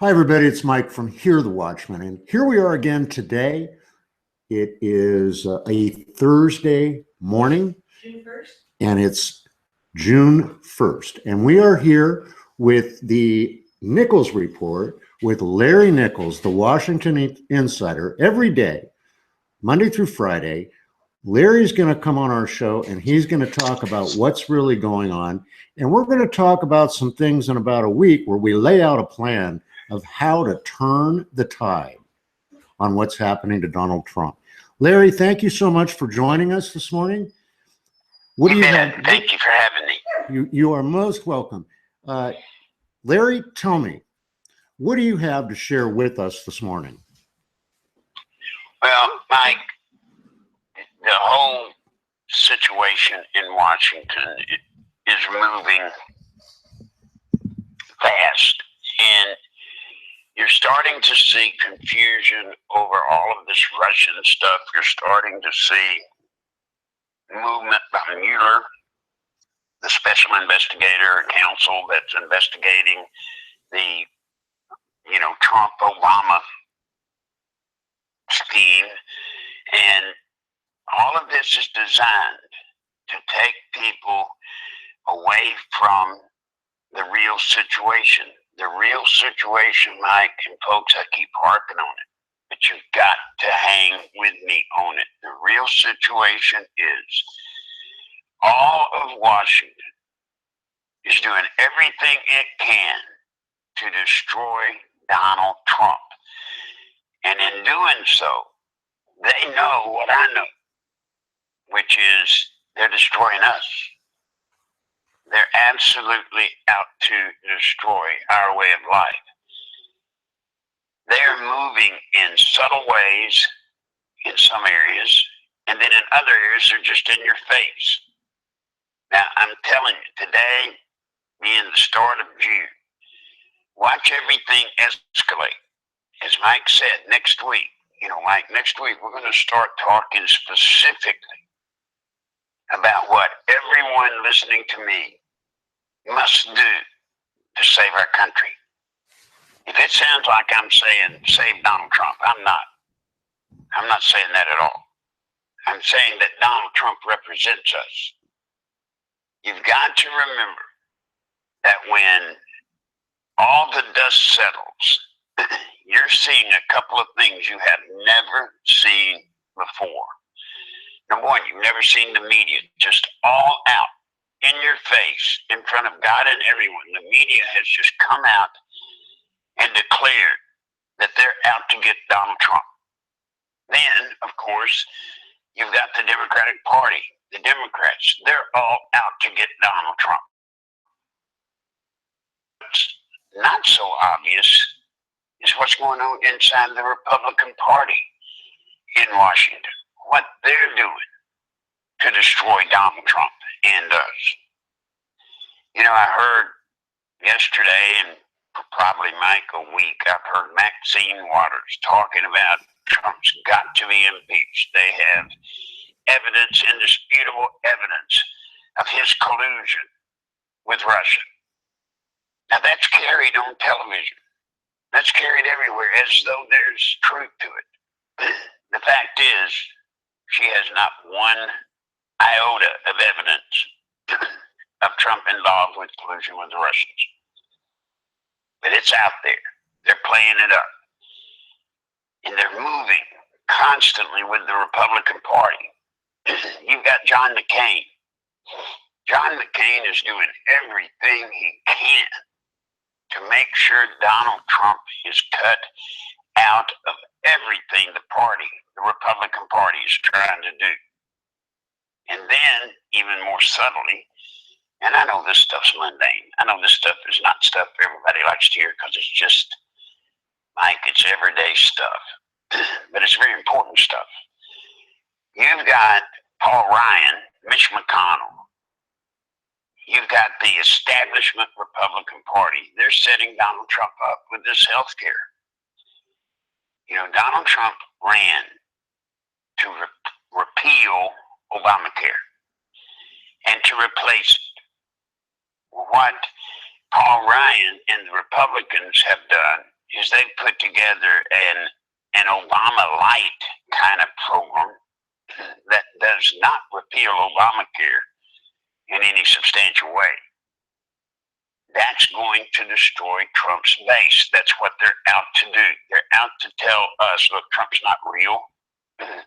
Hi, everybody. It's Mike from Hear the Watchman. And here we are again today. It is a Thursday morning. June 1st? And it's June 1st. And we are here with the Nichols Report with Larry Nichols, the Washington Insider, every day, Monday through Friday. Larry's going to come on our show and he's going to talk about what's really going on. And we're going to talk about some things in about a week where we lay out a plan of how to turn the tide on what's happening to Donald Trump. Larry, thank you so much for joining us this morning. What do you have? Thank you for having me. You are most welcome. Larry, tell me, what do you have to share with us this morning? Well, Mike, the whole situation in Washington is moving fast, and you're starting to see confusion over all of this Russian stuff. You're starting to see movement by Mueller, the special investigator council that's investigating the, Trump-Obama scheme. And all of this is designed to take people away from the real situation. The real situation, Mike, and folks, I keep harping on it, but you've got to hang with me on it. The real situation is all of Washington is doing everything it can to destroy Donald Trump. And in doing so, they know what I know, which is they're destroying us. They're absolutely out to destroy our way of life. They're moving in subtle ways in some areas, and then in other areas, they're just in your face. Now, I'm telling you, today, being the start of June, watch everything escalate. As Mike said, next week, Mike, next week, we're going to start talking specifically about what everyone listening to me must do to save our country. If it sounds like I'm saying save Donald Trump, I'm not. I'm not saying that at all. I'm saying that Donald Trump represents us. You've got to remember that when all the dust settles, you're seeing a couple of things you have never seen before. Number one, you've never seen the media just all out in your face, in front of God and everyone. The media has just come out and declared that they're out to get Donald Trump. Then, of course, you've got the Democratic Party, the Democrats. They're all out to get Donald Trump. What's not so obvious is what's going on inside the Republican Party in Washington, what they're doing to destroy Donald Trump and us. I heard yesterday, and probably, Mike, a week, I've heard Maxine Waters talking about Trump's got to be impeached. They have evidence, indisputable evidence of his collusion with Russia. Now, that's carried on television. That's carried everywhere as though there's truth to it. The fact is, she has not one iota of evidence of Trump involved with collusion with the Russians. But it's out there. They're playing it up. And they're moving constantly with the Republican Party. You've got John McCain. John McCain is doing everything he can to make sure Donald Trump is cut out of everything the Republican Party is trying to do. And then, even more subtly, and I know this stuff's mundane. I know this stuff is not stuff everybody likes to hear because it's just, Mike, it's everyday stuff. But it's very important stuff. You've got Paul Ryan, Mitch McConnell. You've got the establishment Republican Party. They're setting Donald Trump up with this health care. Donald Trump ran to repeal Obamacare and to replace it. What Paul Ryan and the Republicans have done is they put together an Obama light kind of program that does not repeal Obamacare in any substantial way. That's going to destroy Trump's base. That's what they're out to do. They're out to tell us, look, Trump's not real.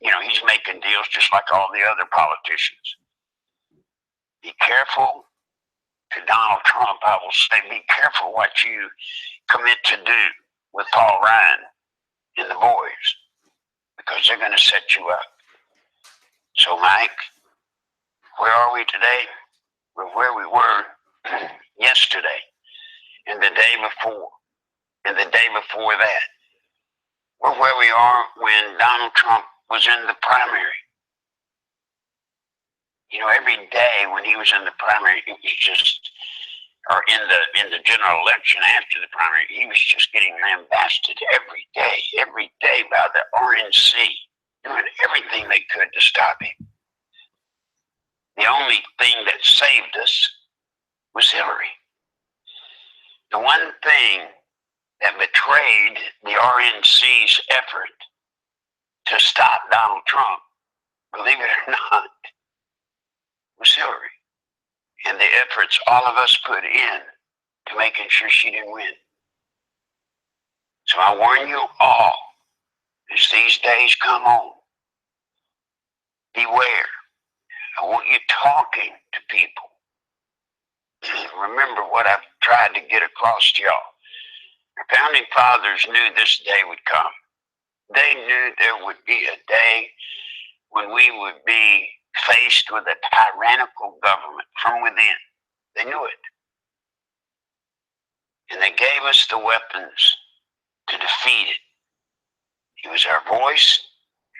You know, he's making deals just like all the other politicians. Be careful. To Donald Trump, I will say, be careful what you commit to do with Paul Ryan and the boys, because they're going to set you up. So, Mike, where are we today? We're where we were yesterday, and the day before, and the day before that. We're where we are when Donald Trump was in the primary. You know, every day when he was in the primary, it was just, or in the general election after the primary, he was just getting lambasted every day by the RNC, doing everything they could to stop him. The only thing that saved us was Hillary. The one thing that betrayed the RNC's effort to stop Donald Trump, believe it or not, was Hillary, and the efforts all of us put in to making sure she didn't win. So I warn you all, as these days come on, beware. I want you talking to people. Remember what I've tried to get across to y'all. Our founding fathers knew this day would come. They knew there would be a day when we would be faced with a tyrannical government from within. They knew it. And they gave us the weapons to defeat it. It was our voice,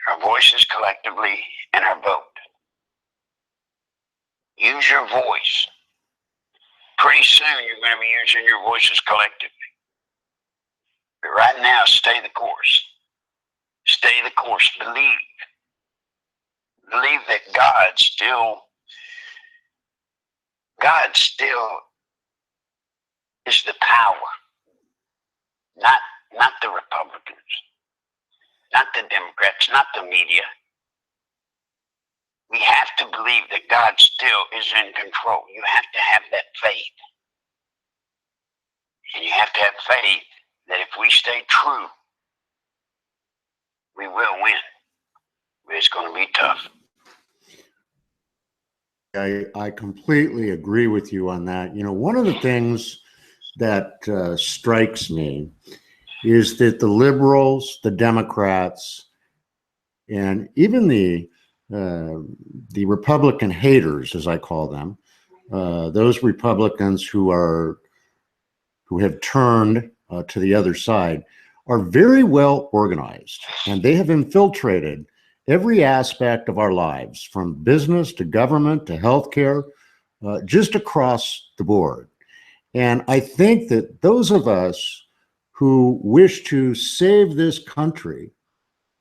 our voices collectively, and our vote. Use your voice. Pretty soon you're going to be using your voices collectively. But right now, stay the course. Stay the course. Believe. Believe that God still is the power. Not the Republicans, not the Democrats, not the media. We have to believe that God still is in control. You have to have that faith. And you have to have faith that if we stay true, we will win. But it's going to be tough. I completely agree with you on that. You know, one of the things that strikes me is that the liberals, the Democrats, and even the Republican haters, as I call them, those Republicans who have turned to the other side, are very well organized, and they have infiltrated every aspect of our lives, from business to government to healthcare, just across the board. And I think that those of us who wish to save this country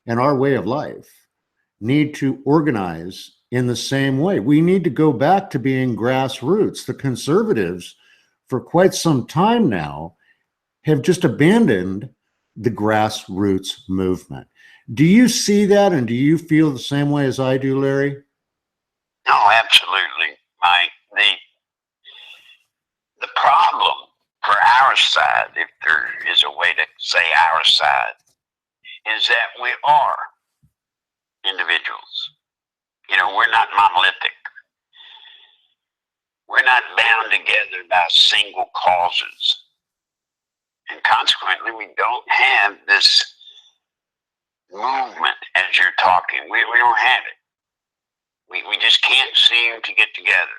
and our way of life need to organize in the same way. We need to go back to being grassroots. The conservatives, for quite some time now, have just abandoned the grassroots movement. Do you see that, and do you feel the same way as I do, Larry? No, absolutely, Mike. The problem for our side, if there is a way to say our side, is that we are individuals. You know, we're not monolithic. We're not bound together by single causes. And consequently, we don't have this movement as you're talking. We don't have it. We just can't seem to get together.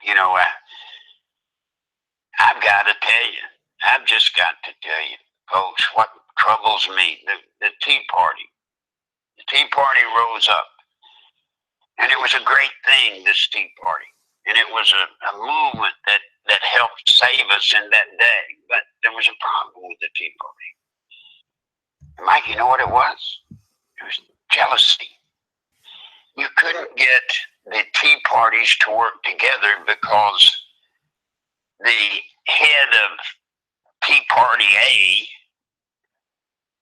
You know, I've got to tell you, I've just got to tell you, folks, what troubles me, the Tea Party. The Tea Party rose up, and it was a great thing, this Tea Party. And it was a movement that helped save us in that day. But there was a problem with the Tea Party. Mike, you know what it was? It was jealousy. You couldn't get the Tea Parties to work together because the head of Tea Party A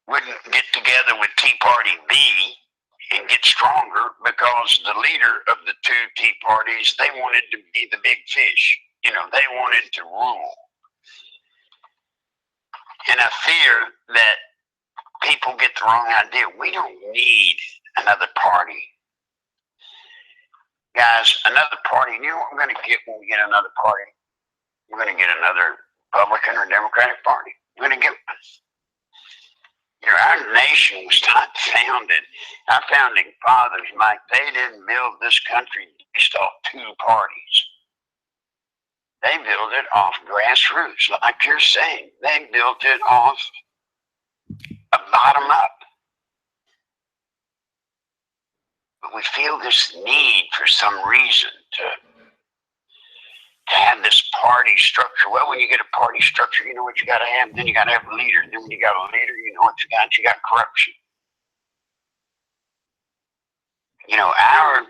wouldn't get together with Tea Party B and get stronger because the leader of the two Tea Parties, they wanted to be the big fish. You know, they wanted to rule. And I fear that people get the wrong idea. We don't need another party. Guys, another party, you know what we're going to get when we get another party? We're going to get another Republican or Democratic party. We're going to get one. You know, our nation was not founded. Our founding fathers, Mike, they didn't build this country based off two parties. They built it off grassroots, like you're saying. They built it off a bottom up. But we feel this need for some reason to have this party structure. Well, when you get a party structure, you know what you got to have. Then you got to have a leader. Then when you got a leader, you know what you got. You got corruption. You know, our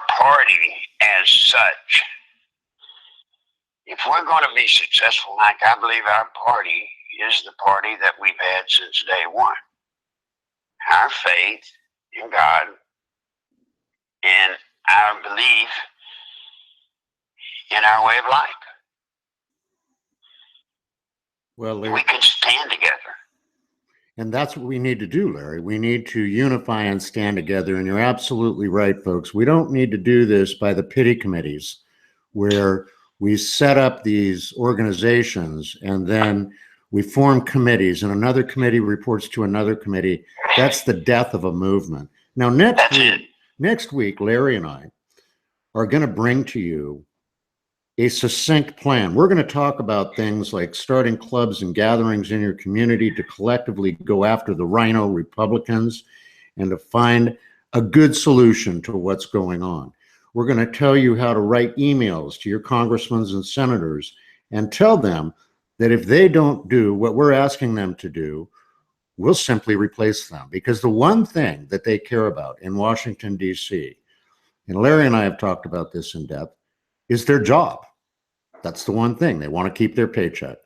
party as such, if we're going to be successful, Mike, I believe our party is the party that we've had since day one. Our faith in God and our belief in our way of life. Well, Larry, we can stand together. And that's what we need to do, Larry. We need to unify and stand together. And you're absolutely right, folks. We don't need to do this by the pity committees where we set up these organizations and then we form committees and another committee reports to another committee. That's the death of a movement. Now, next week, Larry and I are going to bring to you a succinct plan. We're going to talk about things like starting clubs and gatherings in your community to collectively go after the rhino Republicans and to find a good solution to what's going on. We're going to tell you how to write emails to your congressmen and senators and tell them that if they don't do what we're asking them to do, we'll simply replace them. Because the one thing that they care about in Washington, D.C., and Larry and I have talked about this in depth, is their job. That's the one thing. They want to keep their paycheck.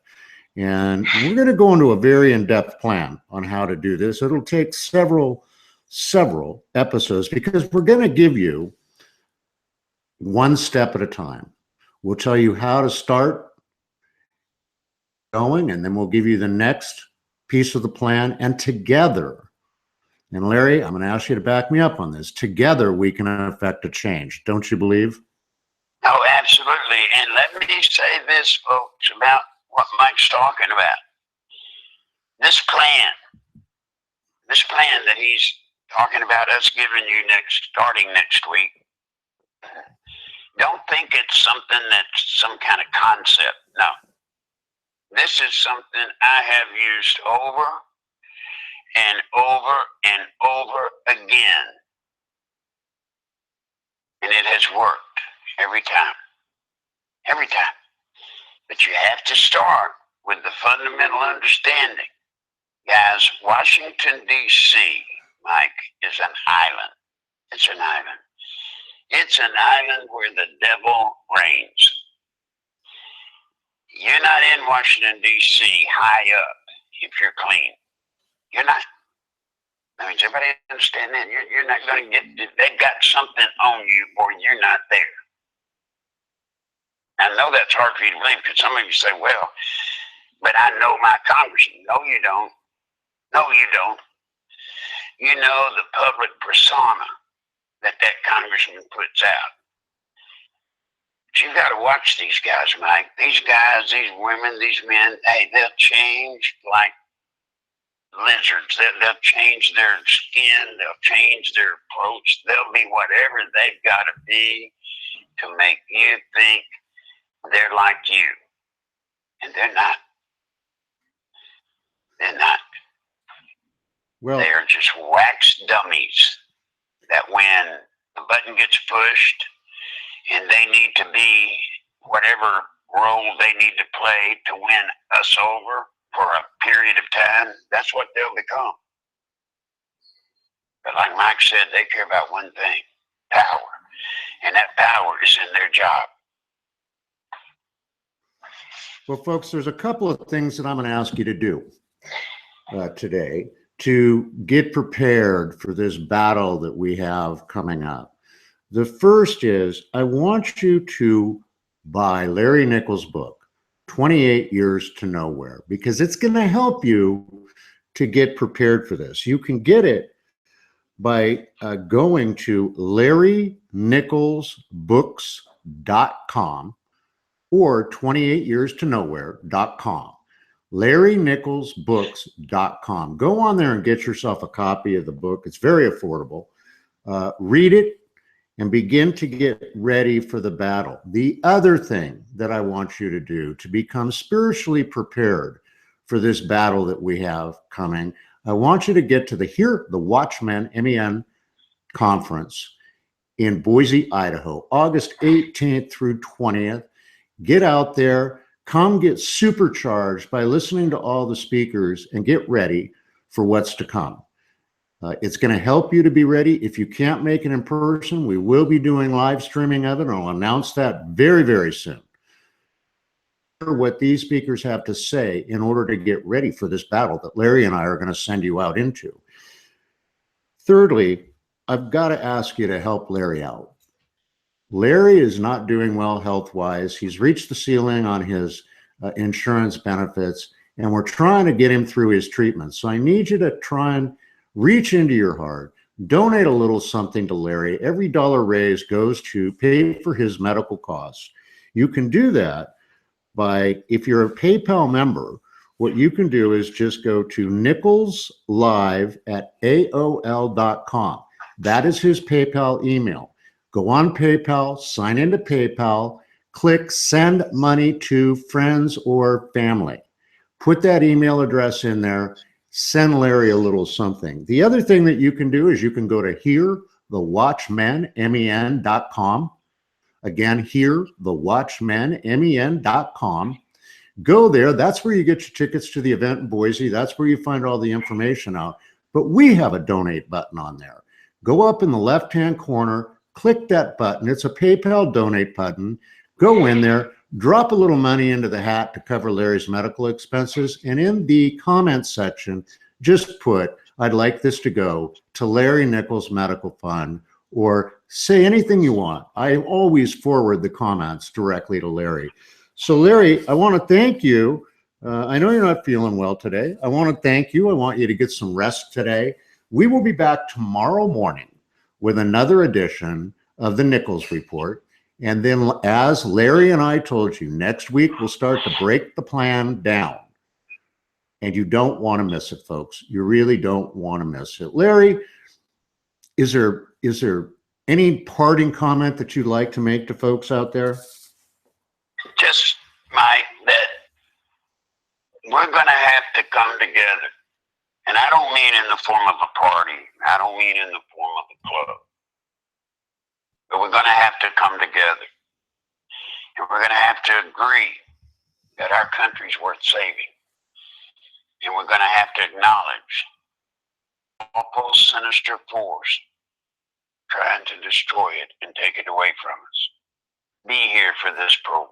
And we're going to go into a very in-depth plan on how to do this. It'll take several episodes because we're going to give you one step at a time. We'll tell you how to start going, and then we'll give you the next piece of the plan. And together, and Larry, I'm going to ask you to back me up on this, together we can affect a change. Don't you believe? Oh, absolutely. And let me say this, folks, about what Mike's talking about. This plan that he's talking about us giving you starting next week, don't think it's something that's some kind of concept. No. This is something I have used over and over and over again. And it has worked every time. Every time. But you have to start with the fundamental understanding. Guys, Washington, D.C., Mike, is an island. It's an island. It's an island where the devil reigns. You're not in Washington, D.C. high up if you're clean. You're not. I mean, does everybody understand that? You're not going to get, they've got something on you or you're not there. I know that's hard for you to believe because some of you say, well, but I know my congressman. No, you don't. No, you don't. You know the public persona that congressman puts out. But you've got to watch these guys, Mike. These guys, these women, these men, hey, they'll change like lizards. They'll change their skin. They'll change their approach. They'll be whatever they've got to be to make you think they're like you. And they're not. They're not. Well, they're just wax dummies that when the button gets pushed and they need to be whatever role they need to play to win us over for a period of time, that's what they'll become. But like Mike said, they care about one thing, power. And that power is in their job. Well, folks, there's a couple of things that I'm going to ask you to do. today to get prepared for this battle that we have coming up. The first is I want you to buy Larry Nichols' book, 28 Years to Nowhere, because it's going to help you to get prepared for this. You can get it by going to LarryNicholsBooks.com or 28yearstoNowhere.com. LarryNicholsBooks.com. Go on there and get yourself a copy of the book. It's very affordable. Read it and begin to get ready for the battle. The other thing that I want you to do to become spiritually prepared for this battle that we have coming, I want you to get to the Watchmen MEN conference in Boise, Idaho, August 18th through 20th. Get out there, come get supercharged by listening to all the speakers and get ready for what's to come. It's going to help you to be ready. If you can't make it in person, we will be doing live streaming of it, and I'll announce that very, very soon. What these speakers have to say in order to get ready for this battle that Larry and I are going to send you out into. Thirdly, I've got to ask you to help Larry out. Larry is not doing well health-wise. He's reached the ceiling on his insurance benefits, and we're trying to get him through his treatment. So I need you to try and reach into your heart, donate a little something to Larry. Every dollar raised goes to pay for his medical costs. You can do that by, if you're a PayPal member, what you can do is just go to nicholslive@aol.com. That is his PayPal email. Go on PayPal, sign into PayPal, click send money to friends or family. Put that email address in there, send Larry a little something. The other thing that you can do is you can go to hearthewatchmenmen.com. Again, hearthewatchmenmen.com. Go there. That's where you get your tickets to the event in Boise. That's where you find all the information out. But we have a donate button on there. Go up in the left-hand corner, click that button. It's a PayPal donate button. Go in there, drop a little money into the hat to cover Larry's medical expenses. And in the comments section, just put, I'd like this to go to Larry Nichols Medical Fund, or say anything you want. I always forward the comments directly to Larry. So Larry, I want to thank you. I know you're not feeling well today. I want to thank you. I want you to get some rest today. We will be back tomorrow morning with another edition of the Nichols Report. And then, as Larry and I told you, next week we'll start to break the plan down. And you don't want to miss it, folks. You really don't want to miss it. Larry, is there any parting comment that you'd like to make to folks out there? Just, Mike, that we're going to have to come together. And I don't mean in the form of a party. I don't mean in the form of a club. But we're going to have to come together. And we're going to have to agree that our country's worth saving. And we're going to have to acknowledge all sinister force trying to destroy it and take it away from us. Be here for this program.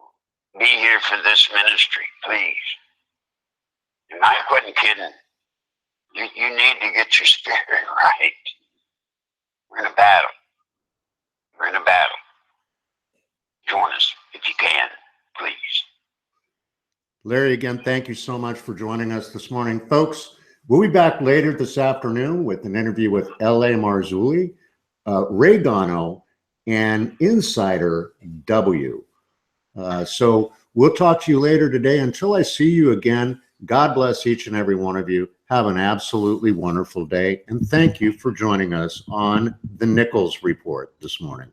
Be here for this ministry, please. And I wasn't kidding. You need to get your spirit right. We're in a battle. We're in a battle. Join us if you can, please. Larry, again, thank you so much for joining us this morning. Folks, we'll be back later this afternoon with an interview with L.A. Marzulli, Ray Gano, and Insider W. So we'll talk to you later today. Until I see you again, God bless each and every one of you. Have an absolutely wonderful day. And thank you for joining us on the Nichols Report this morning.